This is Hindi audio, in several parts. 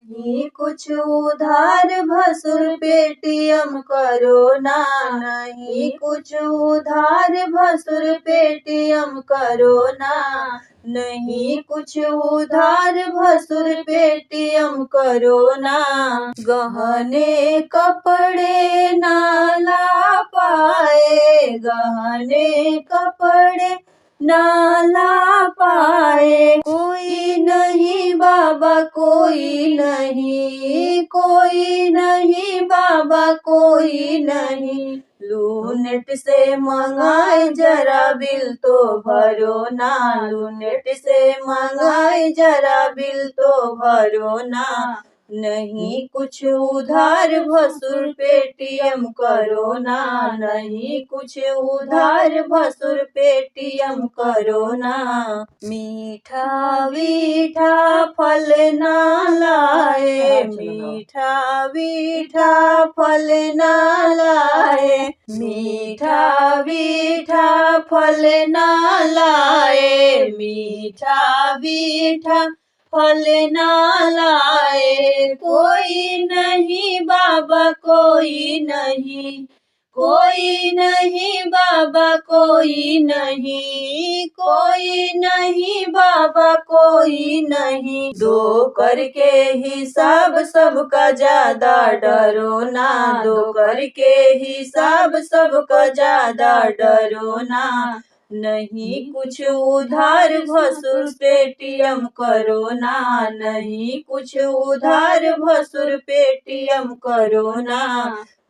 नहीं कुछ उधार भसुर पेटीएम करो ना, नहीं कुछ उधार भसुर पेटीएम करो ना, नहीं कुछ उधार भसुर पेटीएम करो ना। गहने कपड़े ना ला पाए, गहने कपड़े ना ला पाए, कोई नहीं बाबा कोई नहीं, कोई नहीं बाबा कोई नहीं। लूनेट से मंगाए जरा बिल तो भरो ना, लूनेट से मंगाए जरा बिल तो भरो ना। नहीं कुछ उधार भसुर पेटीएम करो ना, नहीं कुछ उधार भसुर पेटीएम करो ना। मीठा मीठा फल ना लाए, मीठा मीठा फल ना लाए, मीठा मीठा फल ना लाए, मीठा मीठा फल ना लाए, कोई नहीं बाबा कोई नहीं, कोई नहीं बाबा कोई नहीं, कोई नहीं बाबा कोई नहीं। दो करके हिसाब सबका ज्यादा डरो ना, दो करके हिसाब सबका ज्यादा डरो ना। नहीं कुछ उधार भसुर पेटीएम करो ना, नहीं कुछ उधार भसुर पेटीएम करो ना,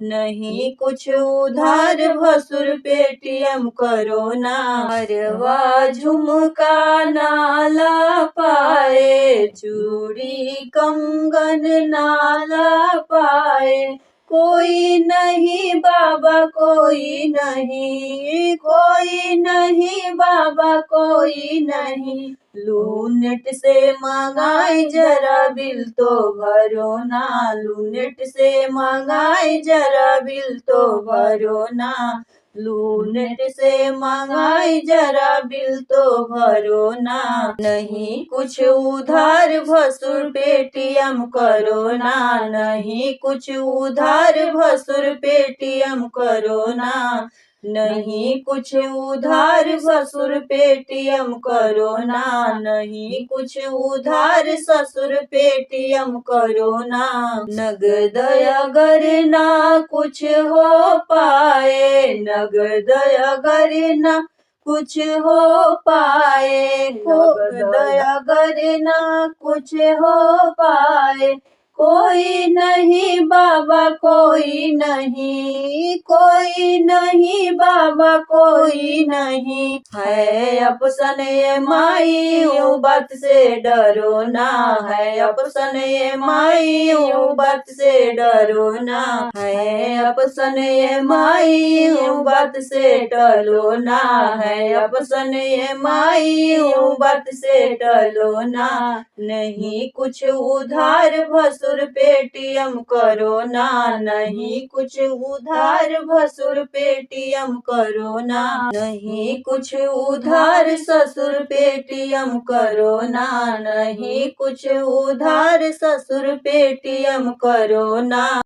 नहीं कुछ उधार भसुर पेटीएम करो ना। हरवा झुमका ना ला पाए, चूड़ी कंगन ना ला पाए, कोई नहीं बाबा कोई नहीं, कोई नहीं बाबा कोई नहीं। लूनेट से मंगाए जरा बिल तो भरो ना, लूनेट से मंगाए जरा बिल तो भरो ना, लूनेट से मंगाए जरा बिल तो भरो ना। नहीं कुछ उधार भसुर पेटीएम करो ना, नहीं कुछ उधार भसुर पेटीएम करो ना, नहीं कुछ उधार भसुर पेटीएम करो ना, नहीं कुछ उधार ससुर पेटीएम करो ना। नगद अगर ना कुछ हो पाए, नगद अगर ना कुछ हो पाए, नगद अगर ना कुछ हो पाए, कोई नहीं बाबा कोई नहीं, कोई नहीं बाबा कोई नहीं। है अफसन ये माई यूं बात से डरो ना, है अफसन ये माई यूं बात से डरो ना, है अफसन ये माई यूं बात से टलो ना, है अफसन ये माई यूं बात से टलो ना। नहीं कुछ उधार भसुर पेटीएम करो ना, नहीं कुछ उधार भसुर पेटीएम करो ना, नहीं कुछ उधार ससुर पेटीएम करो ना, नहीं कुछ उधार ससुर पेटीएम करो ना।